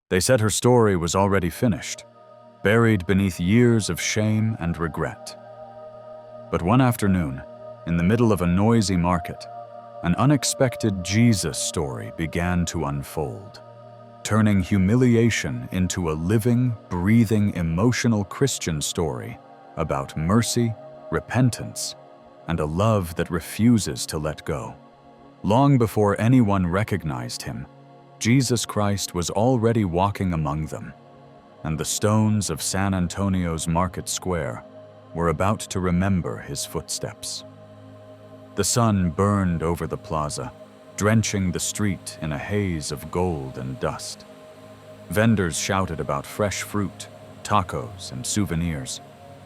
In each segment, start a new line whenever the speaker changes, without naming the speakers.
They said her story was already finished, buried beneath years of shame and regret. But one afternoon, in the middle of a noisy market, an unexpected Jesus story began to unfold, turning humiliation into a living, breathing, emotional Christian story about mercy, repentance, and a love that refuses to let go. Long before anyone recognized him, Jesus Christ was already walking among them, and the stones of San Antonio's market square were about to remember his footsteps. The sun burned over the plaza, drenching the street in a haze of gold and dust. Vendors shouted about fresh fruit, tacos, and souvenirs.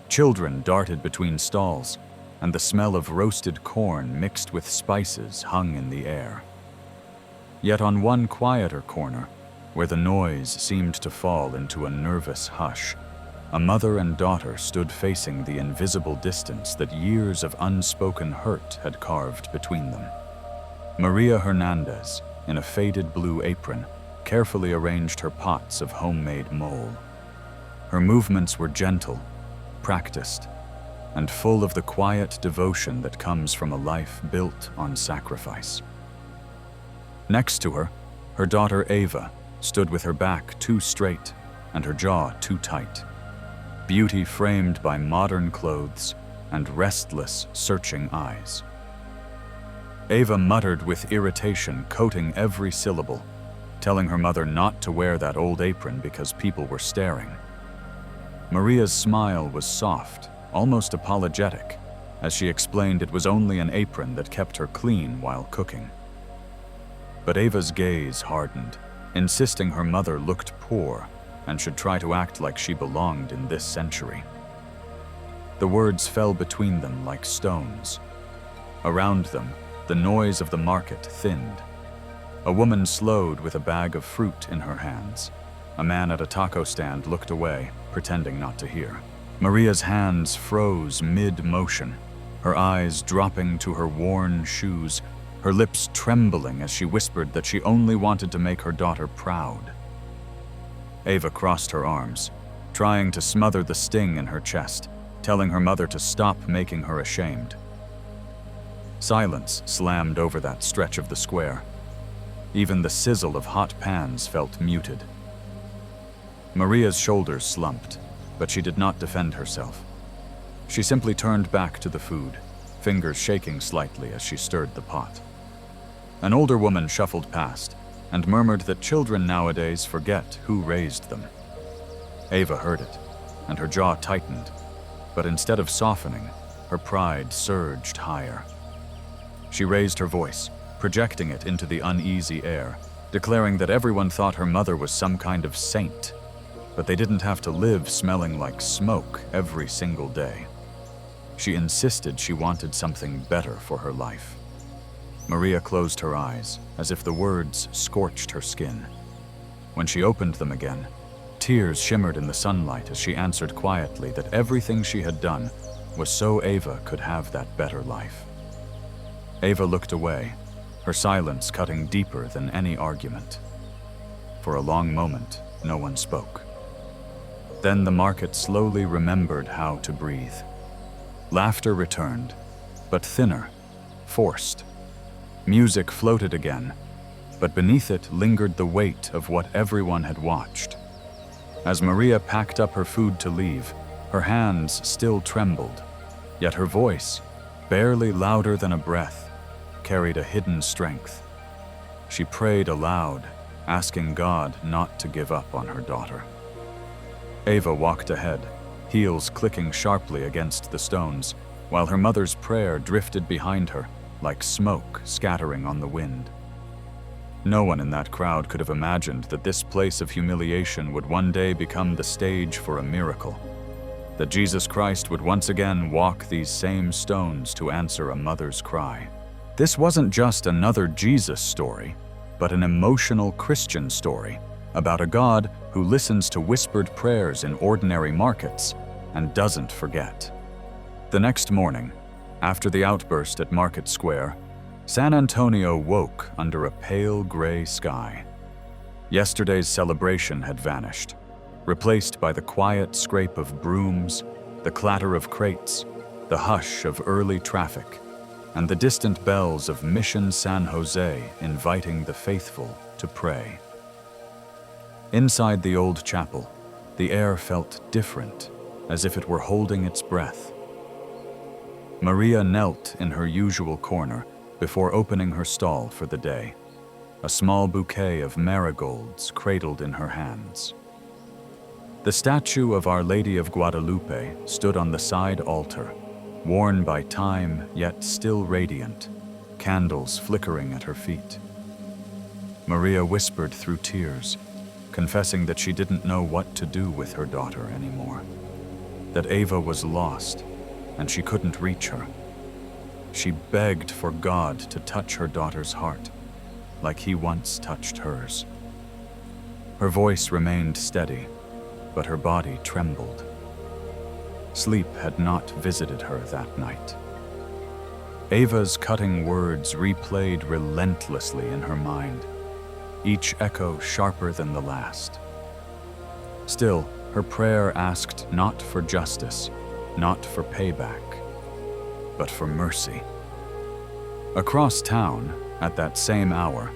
Children darted between stalls, and the smell of roasted corn mixed with spices hung in the air. Yet on one quieter corner, where the noise seemed to fall into a nervous hush, a mother and daughter stood facing the invisible distance that years of unspoken hurt had carved between them. Maria Hernandez, in a faded blue apron, carefully arranged her pots of homemade mole. Her movements were gentle, practiced, and full of the quiet devotion that comes from a life built on sacrifice. Next to her, her daughter Ava stood with her back too straight and her jaw too tight, beauty framed by modern clothes and restless, searching eyes. Ava muttered with irritation, coating every syllable, telling her mother not to wear that old apron because people were staring. Maria's smile was soft, almost apologetic, as she explained it was only an apron that kept her clean while cooking. But Ava's gaze hardened, insisting her mother looked poor and should try to act like she belonged in this century. The words fell between them like stones. Around them, the noise of the market thinned. A woman slowed with a bag of fruit in her hands. A man at a taco stand looked away, pretending not to hear. Maria's hands froze mid-motion, her eyes dropping to her worn shoes, her lips trembling as she whispered that she only wanted to make her daughter proud. Ava crossed her arms, trying to smother the sting in her chest, telling her mother to stop making her ashamed. Silence slammed over that stretch of the square. Even the sizzle of hot pans felt muted. Maria's shoulders slumped, but she did not defend herself. She simply turned back to the food, fingers shaking slightly as she stirred the pot. An older woman shuffled past and murmured that children nowadays forget who raised them. Ava heard it, and her jaw tightened, but instead of softening, her pride surged higher. She raised her voice, projecting it into the uneasy air, declaring that everyone thought her mother was some kind of saint, but they didn't have to live smelling like smoke every single day. She insisted she wanted something better for her life. Maria closed her eyes, as if the words scorched her skin. When she opened them again, tears shimmered in the sunlight as she answered quietly that everything she had done was so Ava could have that better life. Ava looked away, her silence cutting deeper than any argument. For a long moment, no one spoke. Then the market slowly remembered how to breathe. Laughter returned, but thinner, forced. Music floated again, but beneath it lingered the weight of what everyone had watched. As Maria packed up her food to leave, her hands still trembled, yet her voice, barely louder than a breath, carried a hidden strength. She prayed aloud, asking God not to give up on her daughter. Ava walked ahead, heels clicking sharply against the stones, while her mother's prayer drifted behind her, like smoke scattering on the wind. No one in that crowd could have imagined that this place of humiliation would one day become the stage for a miracle, that Jesus Christ would once again walk these same stones to answer a mother's cry. This wasn't just another Jesus story, but an emotional Christian story about a God who listens to whispered prayers in ordinary markets and doesn't forget. The next morning, after the outburst at Market Square, San Antonio woke under a pale gray sky. Yesterday's celebration had vanished, replaced by the quiet scrape of brooms, the clatter of crates, the hush of early traffic, and the distant bells of Mission San Jose inviting the faithful to pray. Inside the old chapel, the air felt different, as if it were holding its breath. Maria knelt in her usual corner before opening her stall for the day, a small bouquet of marigolds cradled in her hands. The statue of Our Lady of Guadalupe stood on the side altar, worn by time yet still radiant, candles flickering at her feet. Maria whispered through tears, confessing that she didn't know what to do with her daughter anymore, that Ava was lost and she couldn't reach her. She begged for God to touch her daughter's heart, like he once touched hers. Her voice remained steady, but her body trembled. Sleep had not visited her that night. Ava's cutting words replayed relentlessly in her mind, each echo sharper than the last. Still, her prayer asked not for justice, not for payback, but for mercy. Across town, at that same hour,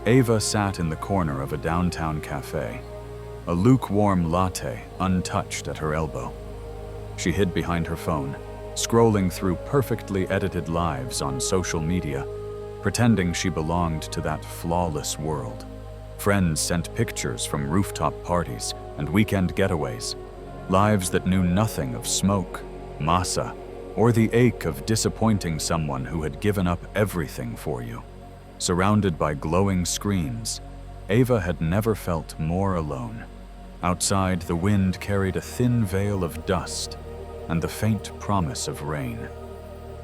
Ava sat in the corner of a downtown cafe, a lukewarm latte untouched at her elbow. She hid behind her phone, scrolling through perfectly edited lives on social media, pretending she belonged to that flawless world. Friends sent pictures from rooftop parties and weekend getaways, lives that knew nothing of smoke, masa, or the ache of disappointing someone who had given up everything for you. Surrounded by glowing screens, Ava had never felt more alone. Outside, the wind carried a thin veil of dust and the faint promise of rain.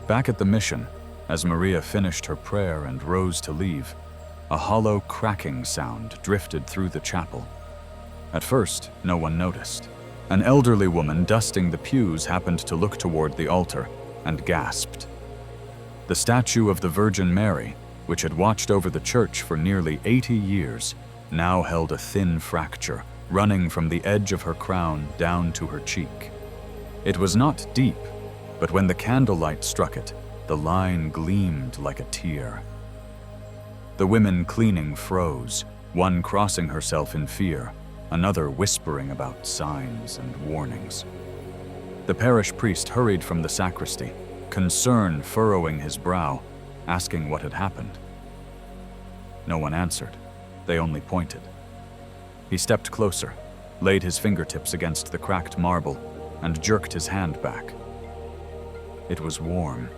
Back at the mission, as Maria finished her prayer and rose to leave, a hollow cracking sound drifted through the chapel. At first, no one noticed. An elderly woman dusting the pews happened to look toward the altar and gasped. The statue of the Virgin Mary, which had watched over the church for nearly 80 years, now held a thin fracture, running from the edge of her crown down to her cheek. It was not deep, but when the candlelight struck it, the line gleamed like a tear. The women cleaning froze, one crossing herself in fear, another whispering about signs and warnings. The parish priest hurried from the sacristy, concern furrowing his brow, asking what had happened. No one answered. They only pointed. He stepped closer, laid his fingertips against the cracked marble, and jerked his hand back. It was warm.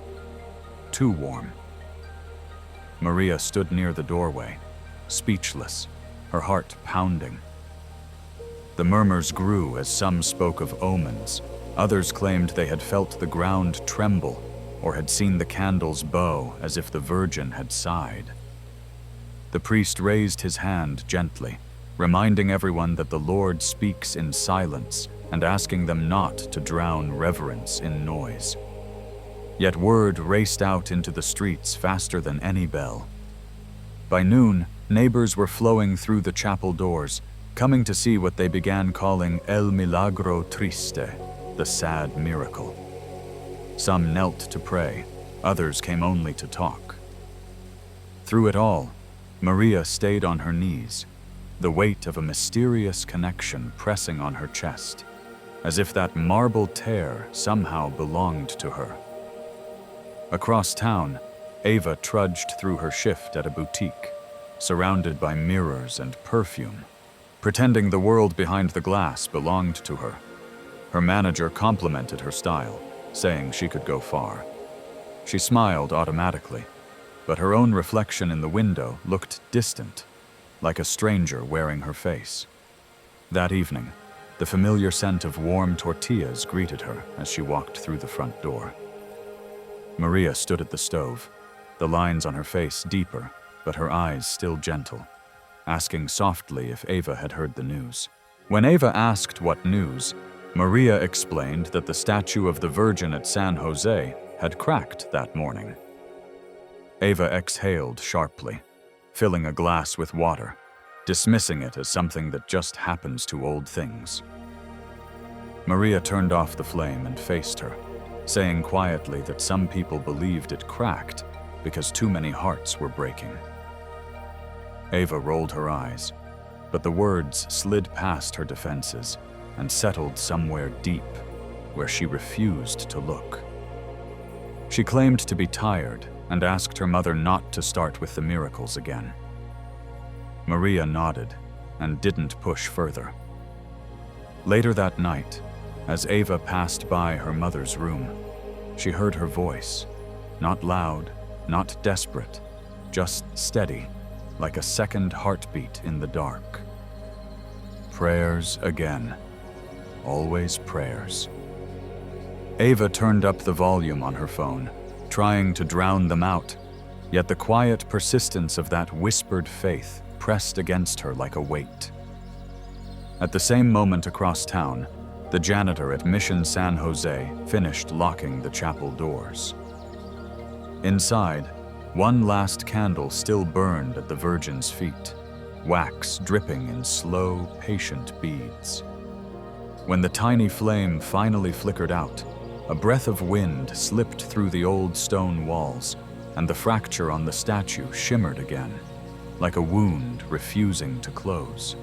Too warm. Maria stood near the doorway, speechless, her heart pounding. The murmurs grew as some spoke of omens. Others claimed they had felt the ground tremble or had seen the candles bow as if the Virgin had sighed. The priest raised his hand gently, reminding everyone that the Lord speaks in silence and asking them not to drown reverence in noise. Yet word raced out into the streets faster than any bell. By noon, neighbors were flowing through the chapel doors, coming to see what they began calling El Milagro Triste, the sad miracle. Some knelt to pray, others came only to talk. Through it all, Maria stayed on her knees, the weight of a mysterious connection pressing on her chest, as if that marble tear somehow belonged to her. Across town, Ava trudged through her shift at a boutique, surrounded by mirrors and perfume, pretending the world behind the glass belonged to her. Her manager complimented her style, saying she could go far. She smiled automatically, but her own reflection in the window looked distant, like a stranger wearing her face. That evening, the familiar scent of warm tortillas greeted her as she walked through the front door. Maria stood at the stove, the lines on her face deeper, but her eyes still gentle, asking softly if Ava had heard the news. When Ava asked what news, Maria explained that the statue of the Virgin at San Jose had cracked that morning. Ava exhaled sharply, filling a glass with water, dismissing it as something that just happens to old things. Maria turned off the flame and faced her, saying quietly that some people believed it cracked because too many hearts were breaking. Eva rolled her eyes, but the words slid past her defenses and settled somewhere deep where she refused to look. She claimed to be tired and asked her mother not to start with the miracles again. Maria nodded and didn't push further. Later that night, as Eva passed by her mother's room, she heard her voice, not loud, not desperate, just steady, like a second heartbeat in the dark. Prayers again. Always prayers. Eva turned up the volume on her phone, trying to drown them out, yet the quiet persistence of that whispered faith pressed against her like a weight. At the same moment across town, the janitor at Mission San Jose finished locking the chapel doors. Inside, one last candle still burned at the Virgin's feet, wax dripping in slow, patient beads. When the tiny flame finally flickered out, a breath of wind slipped through the old stone walls, and the fracture on the statue shimmered again, like a wound refusing to close.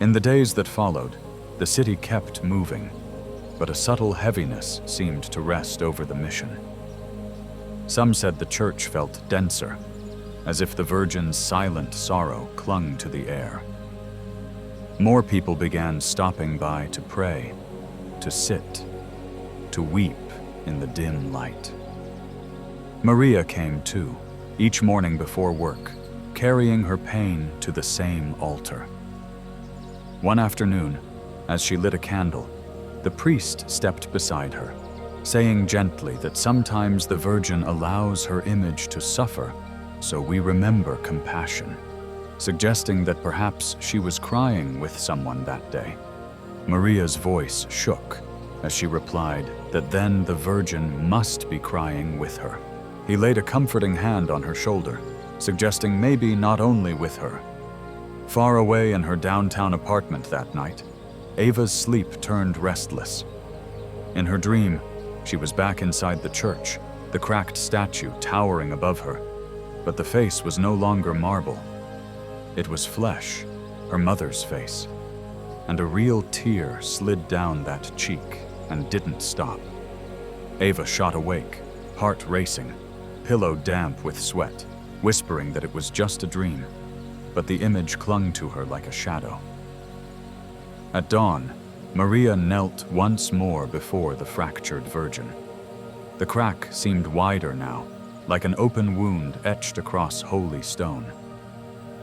In the days that followed, the city kept moving, but a subtle heaviness seemed to rest over the mission. Some said the church felt denser, as if the Virgin's silent sorrow clung to the air. More people began stopping by to pray, to sit, to weep in the dim light. Maria came too, each morning before work, carrying her pain to the same altar. One afternoon, as she lit a candle, the priest stepped beside her, saying gently that sometimes the Virgin allows her image to suffer so we remember compassion, suggesting that perhaps she was crying with someone that day. Maria's voice shook as she replied that then the Virgin must be crying with her. He laid a comforting hand on her shoulder, suggesting maybe not only with her. Far away in her downtown apartment that night, Eva's sleep turned restless. In her dream, she was back inside the church, the cracked statue towering above her, but the face was no longer marble. It was flesh, her mother's face, and a real tear slid down that cheek and didn't stop. Eva shot awake, heart racing, pillow damp with sweat, whispering that it was just a dream, but the image clung to her like a shadow. At dawn, Maria knelt once more before the fractured Virgin. The crack seemed wider now, like an open wound etched across holy stone.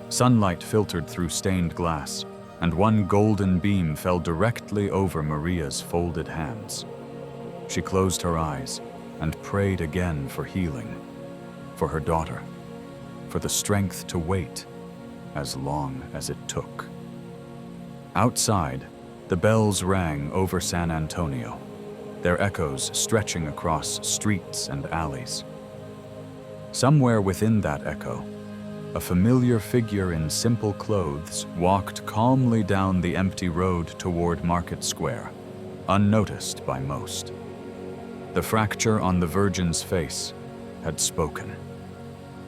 Sunlight filtered through stained glass, and one golden beam fell directly over Maria's folded hands. She closed her eyes and prayed again for healing, for her daughter, for the strength to wait as long as it took. Outside, the bells rang over San Antonio, their echoes stretching across streets and alleys. Somewhere within that echo, a familiar figure in simple clothes walked calmly down the empty road toward Market Square, unnoticed by most. The fracture on the Virgin's face had spoken.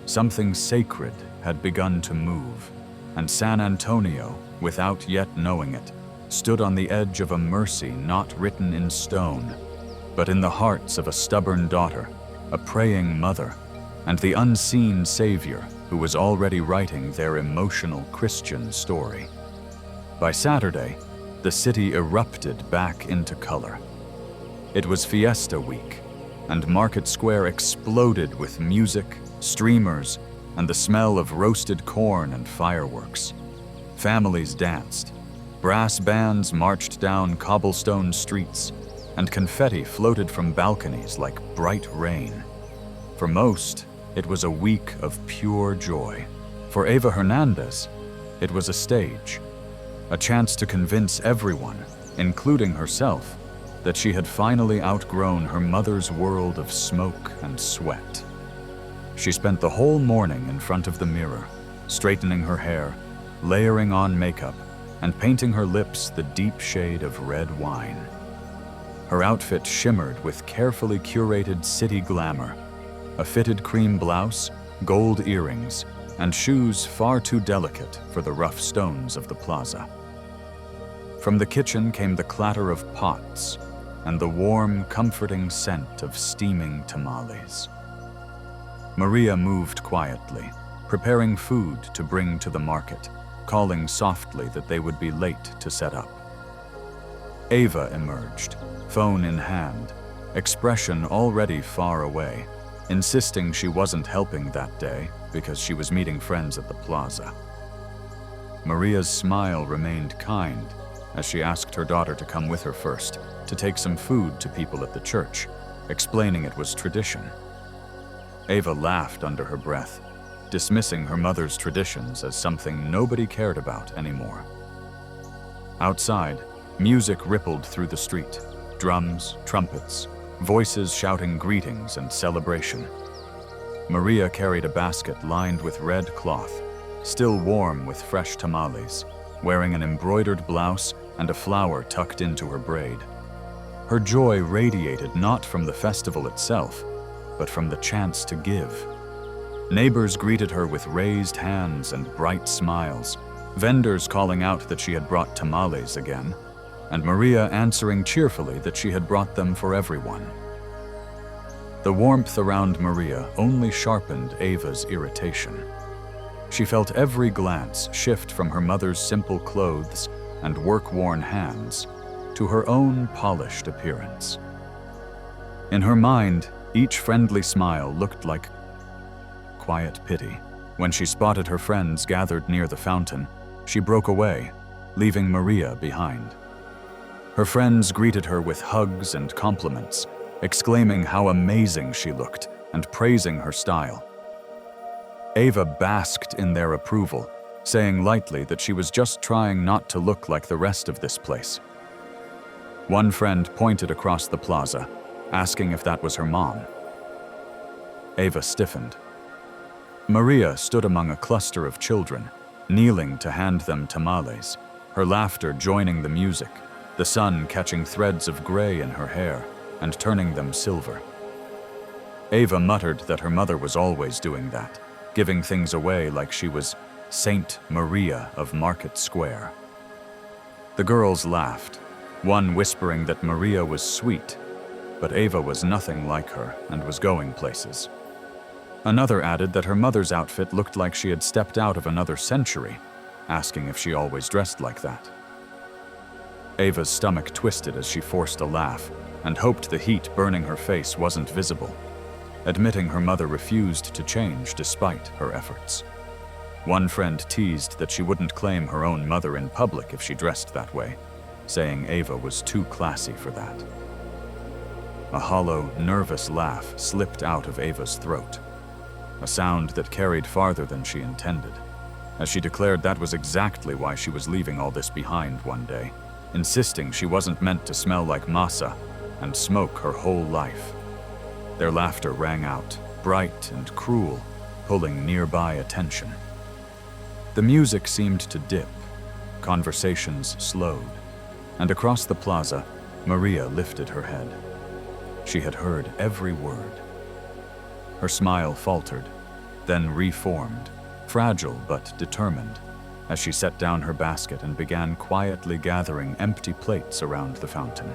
Something sacred had begun to move, and San Antonio, without yet knowing it, stood on the edge of a mercy not written in stone, but in the hearts of a stubborn daughter, a praying mother, and the unseen Savior who was already writing their emotional Christian story. By Saturday, the city erupted back into color. It was Fiesta Week, and Market Square exploded with music, streamers, and the smell of roasted corn and fireworks. Families danced, brass bands marched down cobblestone streets, and confetti floated from balconies like bright rain. For most, it was a week of pure joy. For Eva Hernandez, it was a stage, a chance to convince everyone, including herself, that she had finally outgrown her mother's world of smoke and sweat. She spent the whole morning in front of the mirror, straightening her hair, layering on makeup and painting her lips the deep shade of red wine. Her outfit shimmered with carefully curated city glamour, a fitted cream blouse, gold earrings, and shoes far too delicate for the rough stones of the plaza. From the kitchen came the clatter of pots and the warm, comforting scent of steaming tamales. Maria moved quietly, preparing food to bring to the market, calling softly that they would be late to set up. Ava emerged, phone in hand, expression already far away, insisting she wasn't helping that day because she was meeting friends at the plaza. Maria's smile remained kind as she asked her daughter to come with her first to take some food to people at the church, explaining it was tradition. Ava laughed under her breath, dismissing her mother's traditions as something nobody cared about anymore. Outside, music rippled through the street, drums, trumpets, voices shouting greetings and celebration. Maria carried a basket lined with red cloth, still warm with fresh tamales, wearing an embroidered blouse and a flower tucked into her braid. Her joy radiated not from the festival itself, but from the chance to give. Neighbors greeted her with raised hands and bright smiles, vendors calling out that she had brought tamales again, and Maria answering cheerfully that she had brought them for everyone. The warmth around Maria only sharpened Ava's irritation. She felt every glance shift from her mother's simple clothes and work-worn hands to her own polished appearance. In her mind, each friendly smile looked like quiet pity. When she spotted her friends gathered near the fountain, she broke away, leaving Maria behind. Her friends greeted her with hugs and compliments, exclaiming how amazing she looked and praising her style. Ava basked in their approval, saying lightly that she was just trying not to look like the rest of this place. One friend pointed across the plaza, asking if that was her mom. Ava stiffened. Maria stood among a cluster of children, kneeling to hand them tamales, her laughter joining the music, the sun catching threads of gray in her hair and turning them silver. Ava muttered that her mother was always doing that, giving things away like she was Saint Maria of Market Square. The girls laughed, one whispering that Maria was sweet, but Ava was nothing like her and was going places. Another added that her mother's outfit looked like she had stepped out of another century, asking if she always dressed like that. Ava's stomach twisted as she forced a laugh and hoped the heat burning her face wasn't visible, admitting her mother refused to change despite her efforts. One friend teased that she wouldn't claim her own mother in public if she dressed that way, saying Ava was too classy for that. A hollow, nervous laugh slipped out of Ava's throat, a sound that carried farther than she intended, as she declared that was exactly why she was leaving all this behind one day, insisting she wasn't meant to smell like masa and smoke her whole life. Their laughter rang out, bright and cruel, pulling nearby attention. The music seemed to dip, conversations slowed, and across the plaza, Maria lifted her head. She had heard every word. Her smile faltered, then reformed, fragile but determined, as she set down her basket and began quietly gathering empty plates around the fountain.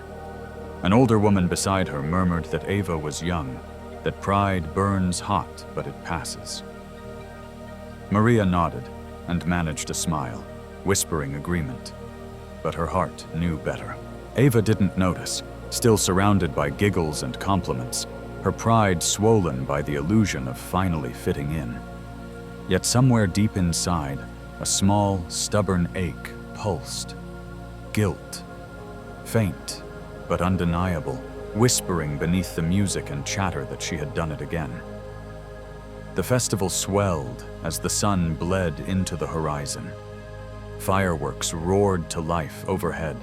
An older woman beside her murmured that Ava was young, that pride burns hot but it passes. Maria nodded and managed a smile, whispering agreement, but her heart knew better. Ava didn't notice, still surrounded by giggles and compliments, her pride swollen by the illusion of finally fitting in. Yet somewhere deep inside, a small, stubborn ache pulsed. Guilt. Faint, but undeniable, whispering beneath the music and chatter that she had done it again. The festival swelled as the sun bled into the horizon. Fireworks roared to life overhead,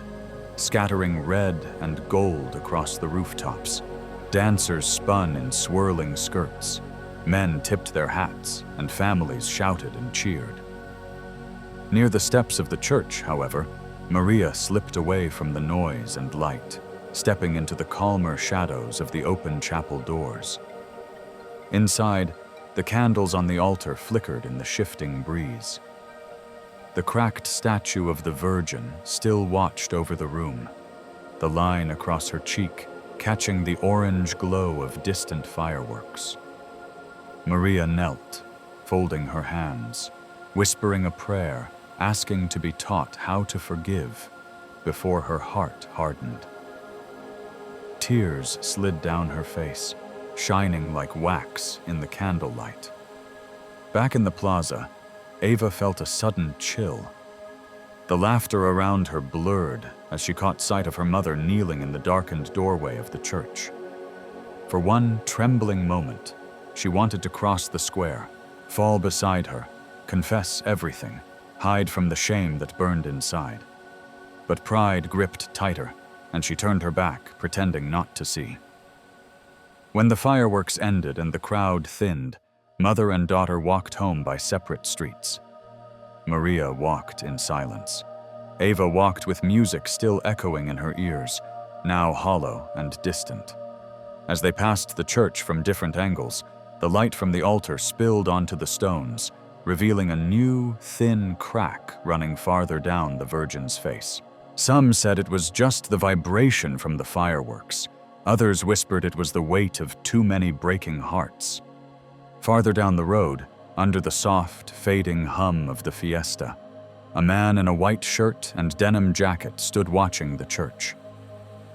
scattering red and gold across the rooftops. Dancers spun in swirling skirts. Men tipped their hats, and families shouted and cheered. Near the steps of the church, however, Maria slipped away from the noise and light, stepping into the calmer shadows of the open chapel doors. Inside, the candles on the altar flickered in the shifting breeze. The cracked statue of the Virgin still watched over the room, the line across her cheek catching the orange glow of distant fireworks. Maria knelt, folding her hands, whispering a prayer, asking to be taught how to forgive before her heart hardened. Tears slid down her face, shining like wax in the candlelight. Back in the plaza, Ava felt a sudden chill. The laughter around her blurred as she caught sight of her mother kneeling in the darkened doorway of the church. For one trembling moment, she wanted to cross the square, fall beside her, confess everything, hide from the shame that burned inside. But pride gripped tighter, and she turned her back, pretending not to see. When the fireworks ended and the crowd thinned, mother and daughter walked home by separate streets. Maria walked in silence. Ava walked with music still echoing in her ears, now hollow and distant. As they passed the church from different angles, the light from the altar spilled onto the stones, revealing a new, thin crack running farther down the Virgin's face. Some said it was just the vibration from the fireworks. Others whispered it was the weight of too many breaking hearts. Farther down the road, under the soft, fading hum of the fiesta, a man in a white shirt and denim jacket stood watching the church.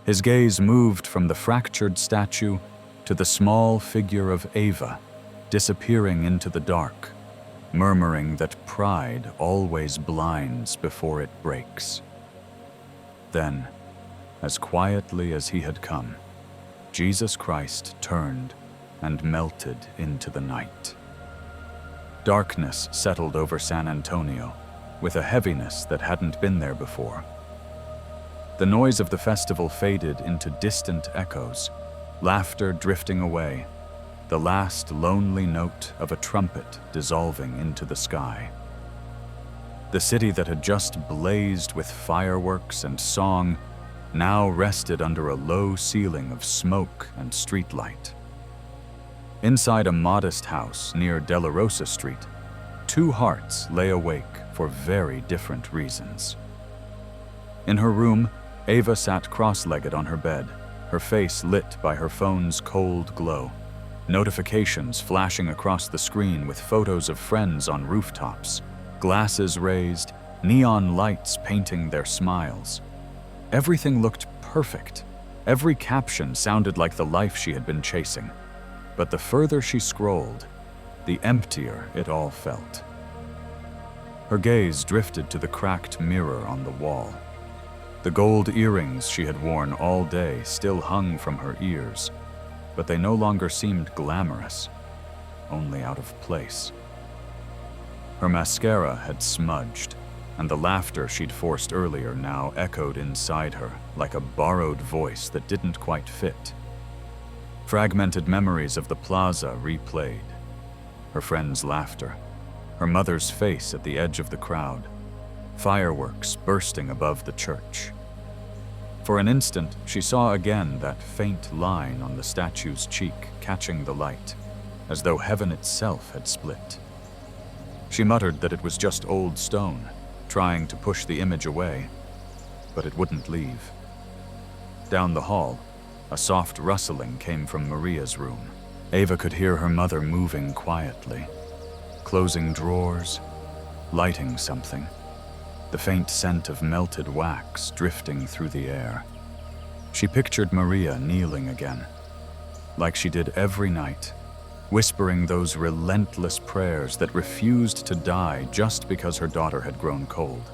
His gaze moved from the fractured statue to the small figure of Ava, disappearing into the dark, murmuring that pride always blinds before it breaks. Then, as quietly as he had come, Jesus Christ turned and melted into the night. Darkness settled over San Antonio, with a heaviness that hadn't been there before. The noise of the festival faded into distant echoes, laughter drifting away, the last lonely note of a trumpet dissolving into the sky. The city that had just blazed with fireworks and song now rested under a low ceiling of smoke and streetlight. Inside a modest house near De La Rosa Street, two hearts lay awake for very different reasons. In her room, Ava sat cross-legged on her bed, her face lit by her phone's cold glow, notifications flashing across the screen with photos of friends on rooftops, glasses raised, neon lights painting their smiles. Everything looked perfect. Every caption sounded like the life she had been chasing. But the further she scrolled, the emptier it all felt. Her gaze drifted to the cracked mirror on the wall. The gold earrings she had worn all day still hung from her ears, but they no longer seemed glamorous, only out of place. Her mascara had smudged, and the laughter she'd forced earlier now echoed inside her like a borrowed voice that didn't quite fit. Fragmented memories of the plaza replayed. Her friend's laughter, her mother's face at the edge of the crowd, fireworks bursting above the church. For an instant, she saw again that faint line on the statue's cheek catching the light, as though heaven itself had split. She muttered that it was just old stone, trying to push the image away, but it wouldn't leave. Down the hall, a soft rustling came from Maria's room. Ava could hear her mother moving quietly, closing drawers, lighting something, the faint scent of melted wax drifting through the air. She pictured Maria kneeling again, like she did every night, whispering those relentless prayers that refused to die just because her daughter had grown cold.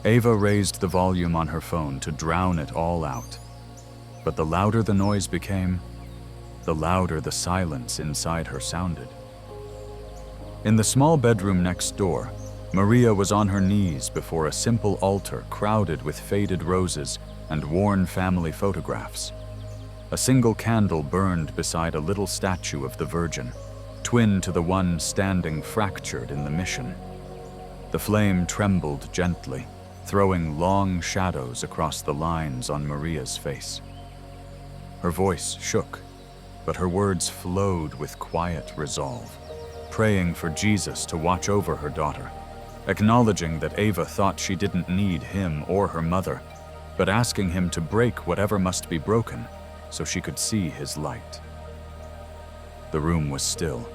Ava raised the volume on her phone to drown it all out, but the louder the noise became, the louder the silence inside her sounded. In the small bedroom next door, Maria was on her knees before a simple altar crowded with faded roses and worn family photographs. A single candle burned beside a little statue of the Virgin, twin to the one standing fractured in the Mission. The flame trembled gently, throwing long shadows across the lines on Maria's face. Her voice shook, but her words flowed with quiet resolve, praying for Jesus to watch over her daughter, acknowledging that Ava thought she didn't need him or her mother, but asking him to break whatever must be broken so she could see his light. The room was still,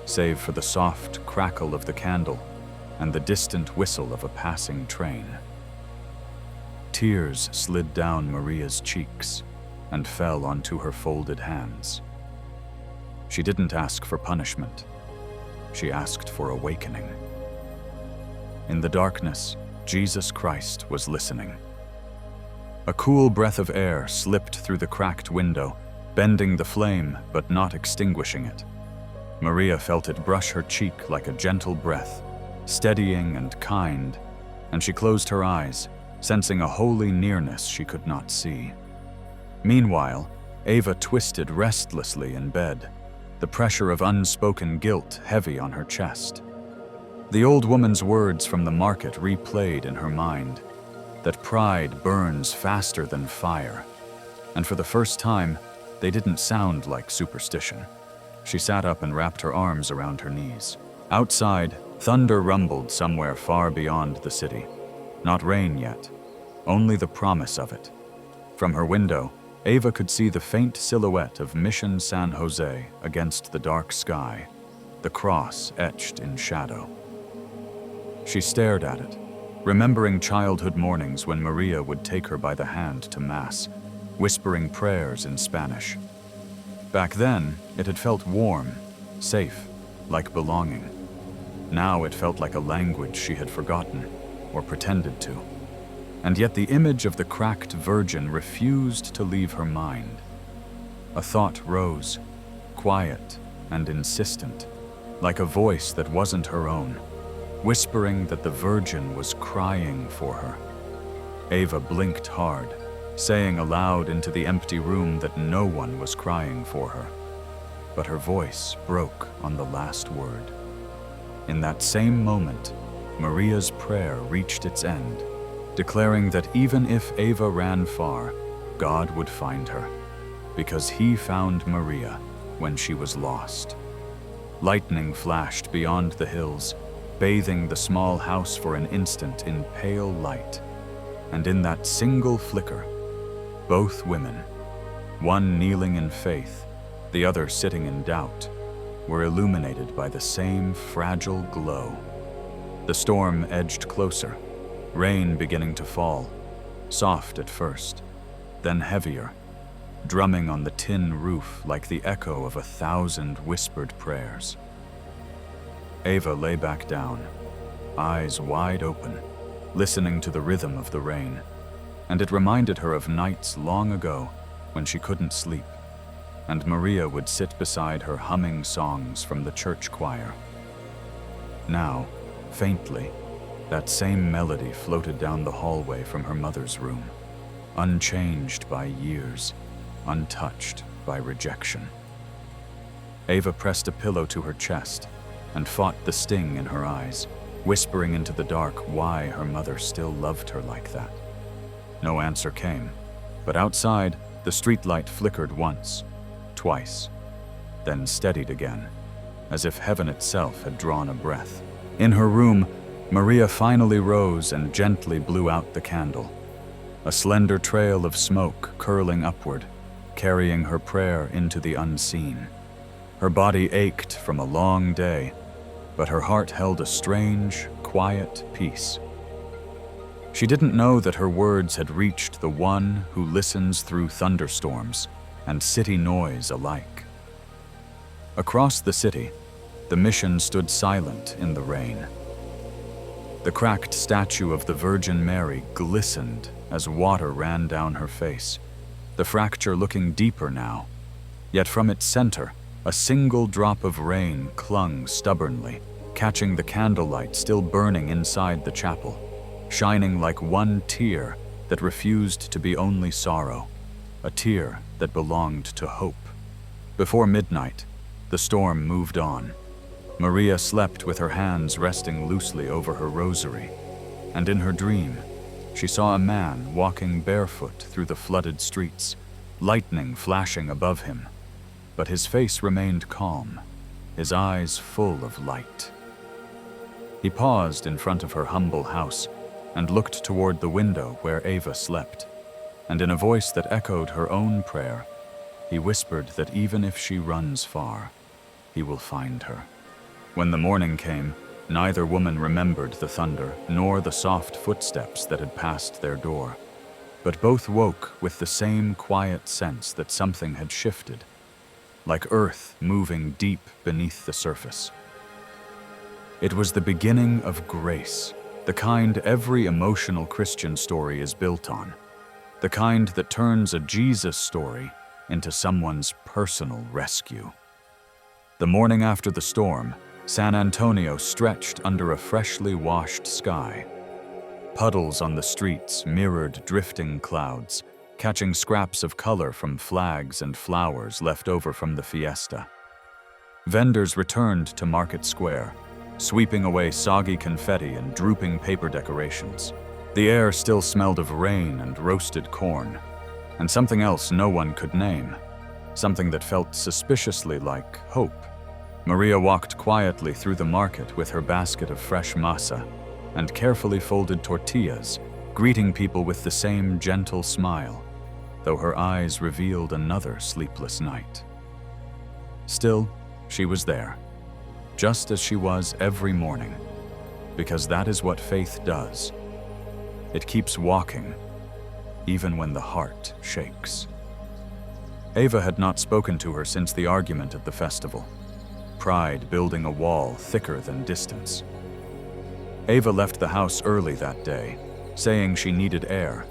save for the soft crackle of the candle and the distant whistle of a passing train. Tears slid down Maria's cheeks and fell onto her folded hands. She didn't ask for punishment. She asked for awakening. In the darkness, Jesus Christ was listening. A cool breath of air slipped through the cracked window, bending the flame but not extinguishing it. Maria felt it brush her cheek like a gentle breath, steadying and kind, and she closed her eyes, sensing a holy nearness she could not see. Meanwhile, Ava twisted restlessly in bed, the pressure of unspoken guilt heavy on her chest. The old woman's words from the market replayed in her mind, that pride burns faster than fire, and for the first time, they didn't sound like superstition. She sat up and wrapped her arms around her knees. Outside, thunder rumbled somewhere far beyond the city. Not rain yet, only the promise of it. From her window, Ava could see the faint silhouette of Mission San Jose against the dark sky, the cross etched in shadow. She stared at it, remembering childhood mornings when Maria would take her by the hand to Mass, whispering prayers in Spanish. Back then, it had felt warm, safe, like belonging. Now it felt like a language she had forgotten, or pretended to. And yet the image of the cracked virgin refused to leave her mind. A thought rose, quiet and insistent, like a voice that wasn't her own, whispering that the virgin was crying for her. Ava blinked hard, saying aloud into the empty room that no one was crying for her. But her voice broke on the last word. In that same moment, Maria's prayer reached its end, declaring that even if Ava ran far, God would find her, because he found Maria when she was lost. Lightning flashed beyond the hills, bathing the small house for an instant in pale light. And in that single flicker, both women, one kneeling in faith, the other sitting in doubt, were illuminated by the same fragile glow. The storm edged closer, rain beginning to fall, soft at first, then heavier, drumming on the tin roof like the echo of 1,000 whispered prayers. Ava lay back down, eyes wide open, listening to the rhythm of the rain, and it reminded her of nights long ago when she couldn't sleep, and Maria would sit beside her humming songs from the church choir. Now, faintly, that same melody floated down the hallway from her mother's room, unchanged by years, untouched by rejection. Ava pressed a pillow to her chest and fought the sting in her eyes, whispering into the dark why her mother still loved her like that. No answer came, but outside, the streetlight flickered once, twice, then steadied again, as if heaven itself had drawn a breath. In her room, Maria finally rose and gently blew out the candle, a slender trail of smoke curling upward, carrying her prayer into the unseen. Her body ached from a long day, but her heart held a strange, quiet peace. She didn't know that her words had reached the one who listens through thunderstorms and city noise alike. Across the city, the mission stood silent in the rain. The cracked statue of the Virgin Mary glistened as water ran down her face, the fracture looking deeper now. Yet from its center, a single drop of rain clung stubbornly, catching the candlelight still burning inside the chapel, shining like one tear that refused to be only sorrow, a tear that belonged to hope. Before midnight, the storm moved on. Maria slept with her hands resting loosely over her rosary, and in her dream, she saw a man walking barefoot through the flooded streets, lightning flashing above him, but his face remained calm, his eyes full of light. He paused in front of her humble house and looked toward the window where Ava slept, and in a voice that echoed her own prayer, he whispered that even if she runs far, he will find her. When the morning came, neither woman remembered the thunder nor the soft footsteps that had passed their door, but both woke with the same quiet sense that something had shifted, like earth moving deep beneath the surface. It was the beginning of grace, the kind every emotional Christian story is built on, the kind that turns a Jesus story into someone's personal rescue. The morning after the storm, San Antonio stretched under a freshly washed sky. Puddles on the streets mirrored drifting clouds, catching scraps of color from flags and flowers left over from the fiesta. Vendors returned to Market Square, sweeping away soggy confetti and drooping paper decorations. The air still smelled of rain and roasted corn, and something else no one could name, something that felt suspiciously like hope. Maria walked quietly through the market with her basket of fresh masa and carefully folded tortillas, greeting people with the same gentle smile, though her eyes revealed another sleepless night. Still, she was there, just as she was every morning, because that is what faith does. It keeps walking, even when the heart shakes. Ava had not spoken to her since the argument at the festival, pride building a wall thicker than distance. Ava left the house early that day, saying she needed air,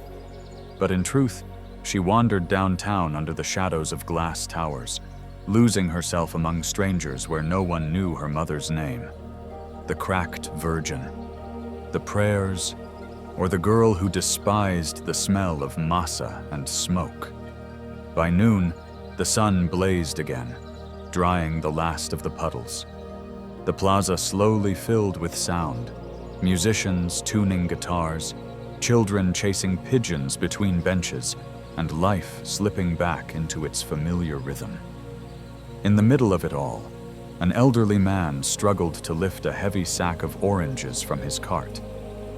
but in truth, she wandered downtown under the shadows of glass towers, losing herself among strangers where no one knew her mother's name, the cracked virgin, the prayers, or the girl who despised the smell of masa and smoke. By noon, the sun blazed again, drying the last of the puddles. The plaza slowly filled with sound, musicians tuning guitars, children chasing pigeons between benches, and life slipping back into its familiar rhythm. In the middle of it all, an elderly man struggled to lift a heavy sack of oranges from his cart,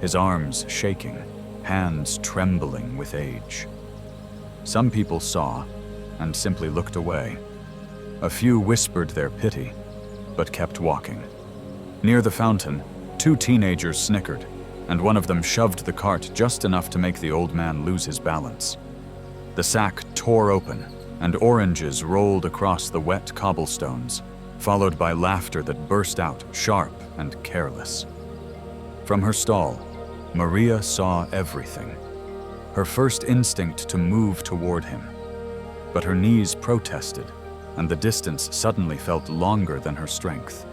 his arms shaking, hands trembling with age. Some people saw and simply looked away. A few whispered their pity, but kept walking. Near the fountain, two teenagers snickered, and one of them shoved the cart just enough to make the old man lose his balance. The sack tore open, and oranges rolled across the wet cobblestones, followed by laughter that burst out sharp and careless. From her stall, Maria saw everything. Her first instinct to move toward him, but her knees protested, and the distance suddenly felt longer than her strength.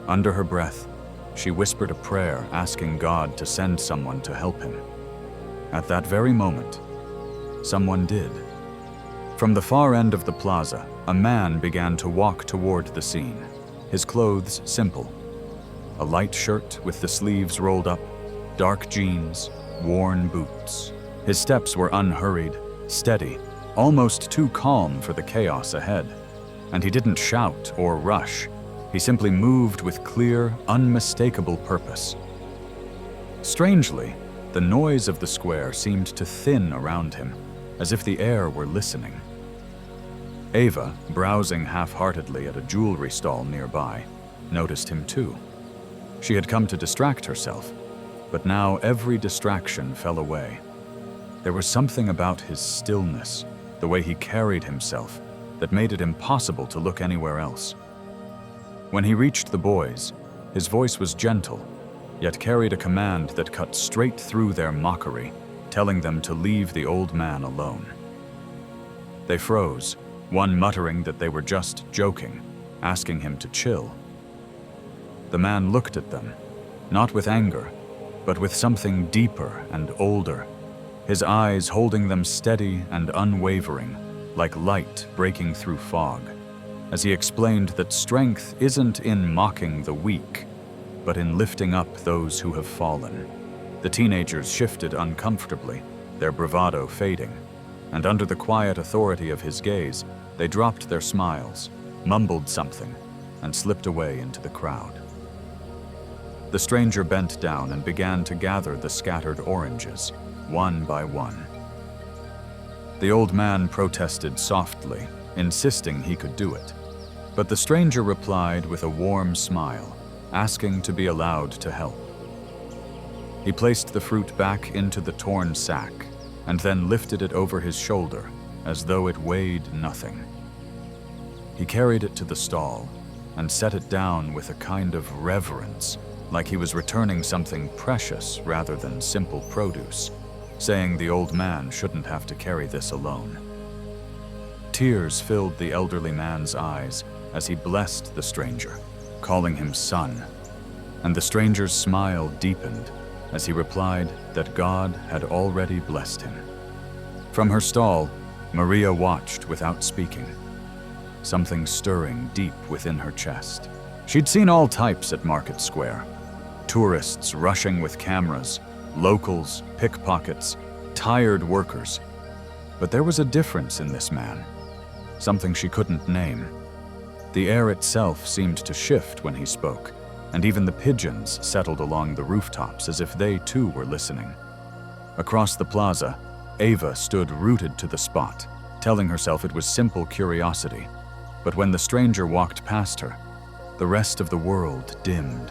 Under her breath, she whispered a prayer asking God to send someone to help him. At that very moment, someone did. From the far end of the plaza, a man began to walk toward the scene, his clothes simple. A light shirt with the sleeves rolled up, dark jeans, worn boots. His steps were unhurried, steady, almost too calm for the chaos ahead. And he didn't shout or rush. He simply moved with clear, unmistakable purpose. Strangely, the noise of the square seemed to thin around him, as if the air were listening. Ava, browsing half-heartedly at a jewelry stall nearby, noticed him too. She had come to distract herself, but now every distraction fell away. There was something about his stillness, the way he carried himself, that made it impossible to look anywhere else. When he reached the boys, his voice was gentle, yet carried a command that cut straight through their mockery, telling them to leave the old man alone. They froze, one muttering that they were just joking, asking him to chill. The man looked at them, not with anger, but with something deeper and older, his eyes holding them steady and unwavering, like light breaking through fog. as he explained that strength isn't in mocking the weak, but in lifting up those who have fallen. The teenagers shifted uncomfortably, their bravado fading, and under the quiet authority of his gaze, they dropped their smiles, mumbled something, and slipped away into the crowd. The stranger bent down and began to gather the scattered oranges, one by one. The old man protested softly, insisting he could do it, but the stranger replied with a warm smile, asking to be allowed to help. He placed the fruit back into the torn sack and then lifted it over his shoulder as though it weighed nothing. He carried it to the stall and set it down with a kind of reverence, like he was returning something precious rather than simple produce, saying the old man shouldn't have to carry this alone. Tears filled the elderly man's eyes as he blessed the stranger, calling him son, and the stranger's smile deepened as he replied that God had already blessed him. From her stall, Maria watched without speaking, something stirring deep within her chest. She'd seen all types at Market Square. Tourists rushing with cameras, locals, pickpockets, tired workers. But there was a difference in this man, something she couldn't name. The air itself seemed to shift when he spoke, and even the pigeons settled along the rooftops as if they too were listening. Across the plaza, Ava stood rooted to the spot, telling herself it was simple curiosity. But when the stranger walked past her, the rest of the world dimmed.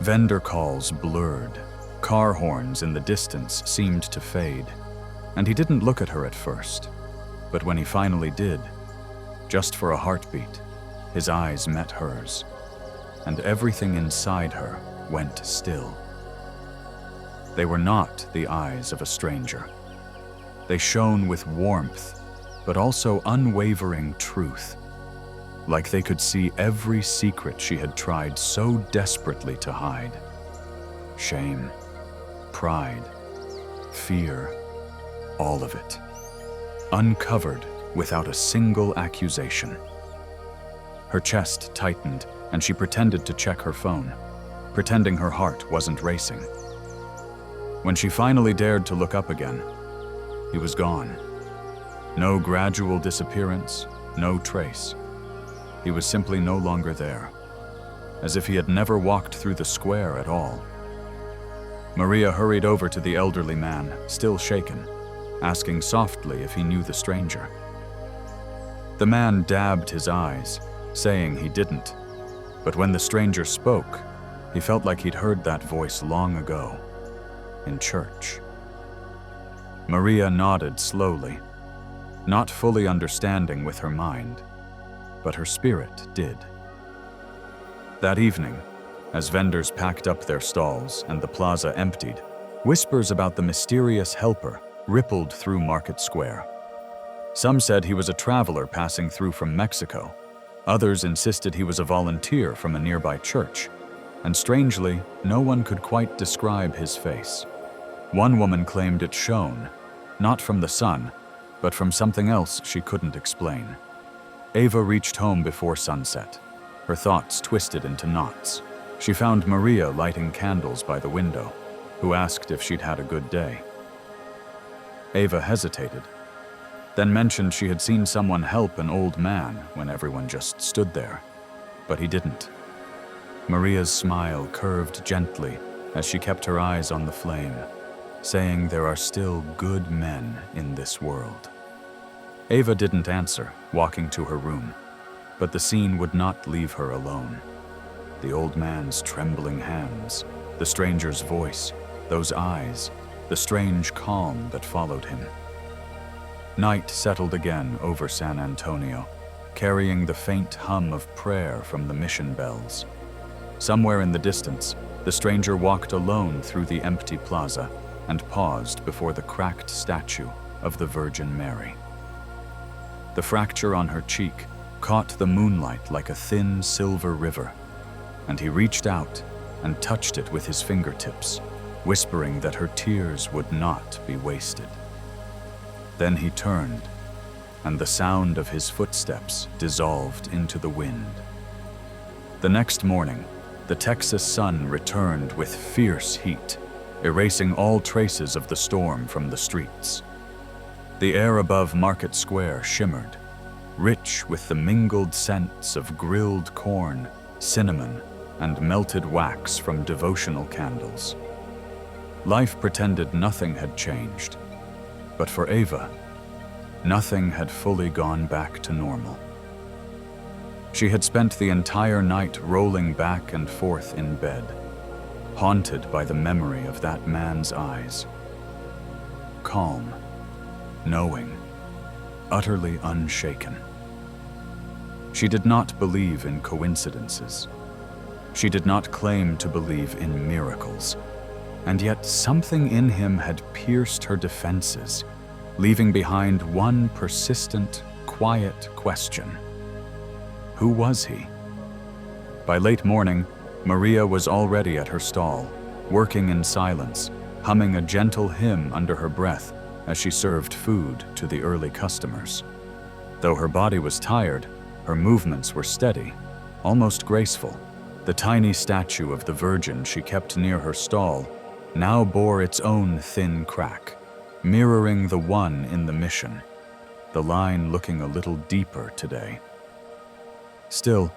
Vendor calls blurred, car horns in the distance seemed to fade, and he didn't look at her at first. But when he finally did, just for a heartbeat, his eyes met hers, and everything inside her went still. They were not the eyes of a stranger. They shone with warmth, but also unwavering truth, like they could see every secret she had tried so desperately to hide. Shame, pride, fear, all of it, uncovered without a single accusation. Her chest tightened, and she pretended to check her phone, pretending her heart wasn't racing. When she finally dared to look up again, he was gone. No gradual disappearance, no trace. He was simply no longer there, as if he had never walked through the square at all. Maria hurried over to the elderly man, still shaken, asking softly if he knew the stranger. The man dabbed his eyes, saying he didn't, but when the stranger spoke, he felt like he'd heard that voice long ago, in church. Maria nodded slowly, not fully understanding with her mind, but her spirit did. That evening, as vendors packed up their stalls and the plaza emptied, whispers about the mysterious helper rippled through Market Square. Some said he was a traveler passing through from Mexico. Others insisted he was a volunteer from a nearby church, and strangely, no one could quite describe his face. One woman claimed it shone, not from the sun, but from something else she couldn't explain. Ava reached home before sunset, her thoughts twisted into knots. She found Maria lighting candles by the window, who asked if she'd had a good day. Ava hesitated, then mentioned she had seen someone help an old man when everyone just stood there, but he didn't. Maria's smile curved gently as she kept her eyes on the flame, saying there are still good men in this world. Ava didn't answer, walking to her room, but the scene would not leave her alone. The old man's trembling hands, the stranger's voice, those eyes, the strange calm that followed him. Night settled again over San Antonio, carrying the faint hum of prayer from the mission bells. Somewhere in the distance, the stranger walked alone through the empty plaza and paused before the cracked statue of the Virgin Mary. The fracture on her cheek caught the moonlight like a thin silver river, and he reached out and touched it with his fingertips, whispering that her tears would not be wasted. Then he turned, and the sound of his footsteps dissolved into the wind. The next morning, the Texas sun returned with fierce heat, erasing all traces of the storm from the streets. The air above Market Square shimmered, rich with the mingled scents of grilled corn, cinnamon, and melted wax from devotional candles. Life pretended nothing had changed, but for Ava, nothing had fully gone back to normal. She had spent the entire night rolling back and forth in bed, haunted by the memory of that man's eyes. Calm, knowing, utterly unshaken. She did not believe in coincidences. She did not claim to believe in miracles. And yet something in him had pierced her defenses, leaving behind one persistent, quiet question. Who was he? By late morning, Maria was already at her stall, working in silence, humming a gentle hymn under her breath as she served food to the early customers. Though her body was tired, her movements were steady, almost graceful. The tiny statue of the Virgin she kept near her stall now bore its own thin crack, mirroring the one in the Mission, the line looking a little deeper today. Still,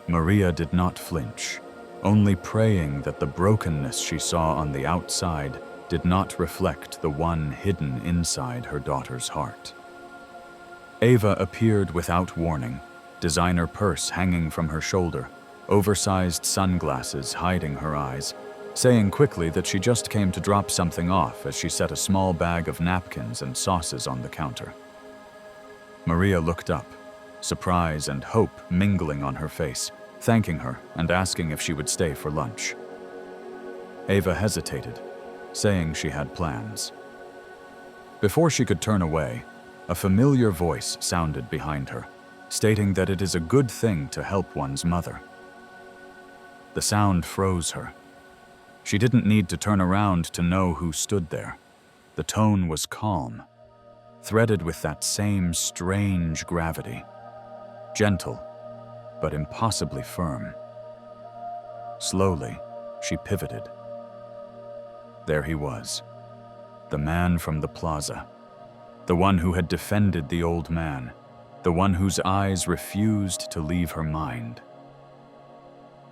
Maria did not flinch, only praying that the brokenness she saw on the outside did not reflect the one hidden inside her daughter's heart. Ava appeared without warning, designer purse hanging from her shoulder, oversized sunglasses hiding her eyes, saying quickly that she just came to drop something off as she set a small bag of napkins and sauces on the counter. Maria looked up, surprise and hope mingling on her face, thanking her and asking if she would stay for lunch. Ava hesitated, saying she had plans. Before she could turn away, a familiar voice sounded behind her, stating that it is a good thing to help one's mother. The sound froze her. She didn't need to turn around to know who stood there. The tone was calm, threaded with that same strange gravity. Gentle, but impossibly firm. Slowly, she pivoted. There he was, the man from the plaza, the one who had defended the old man, the one whose eyes refused to leave her mind.